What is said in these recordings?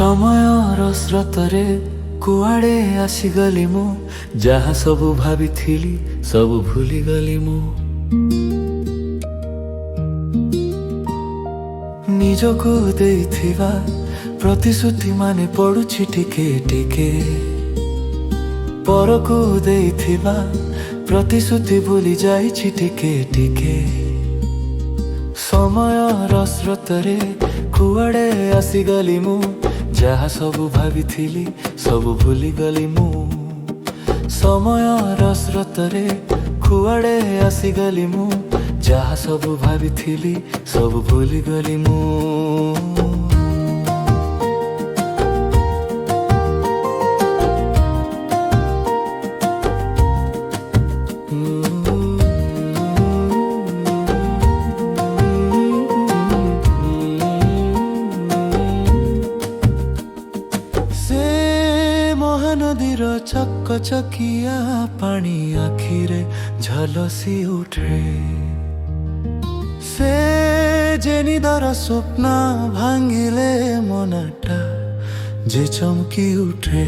ସମୟର ସ୍ରୋତରେ କୁଆଡ଼େ ଆସିଗଲି ମୁଁ, ଯାହା ସବୁ ଭାବିଥିଲି ସବୁ ଭୁଲିଗଲି ମୁଁ। ନିଜକୁ ଦେଇଥିବା ପ୍ରତିଶ୍ରୁତି ମାନେ ପଡୁଛି ଟିକେ ଟିକେ, ପରକୁ ଦେଇଥିବା ପ୍ରତିଶ୍ରୁତି ଭୁଲି ଯାଇଛି ଟିକେ ଟିକେ। ସମୟର ସ୍ରୋତରେ କୁଆଡ଼େ ଆସିଗଲି ମୁଁ, ଯାହା ସବୁ ଭାବିଥିଲି ସବୁ ଭୁଲିଗଲି ମୁଁ। ସମୟର ସ୍ରୋତରେ କୁଆଡ଼େ ଆସିଗଲି ମୁଁ, ଯାହା ସବୁ ଭାବିଥିଲି ସବୁ ଭୁଲିଗଲି ମୁଁ। ମହାନଦୀର ଚକଚକିଆ ପାଣି ଆଖିରେ ଝଲସି ଉଠେ, ସେ ଯେ ନିଦର ସ୍ୱପ୍ନ ଭାଙ୍ଗିଲେ ମନଟା ଯେ ଚମକି ଉଠେ।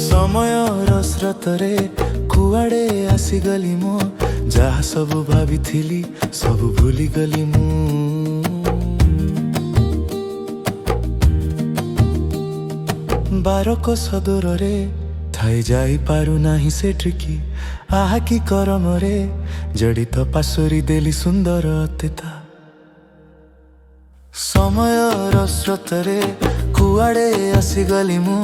ସମୟର ସ୍ରୋତରେ କୁଆଡ଼େ ଆସିଗଲି ମୁଁ, ଯାହା ସବୁ ଭାବିଥିଲି ସବୁ ଭୁଲିଗଲି ମୁଁ। ବାରକୋଶ ଦୂରରେ ଥାଇ ଯାଇପାରୁନାହିଁ ସେଠିକି, ଆହା କି କରମରେ ଜଡ଼ିତ ପାଶୋରି ଦେଲି ସୁନ୍ଦର ଅତୀତ। ସମୟର ସ୍ରୋତରେ କୁଆଡ଼େ ଆସିଗଲି ମୁଁ,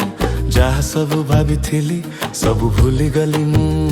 ଯାହା ସବୁ ଭାବିଥିଲି ସବୁ ଭୁଲିଗଲି ମୁଁ।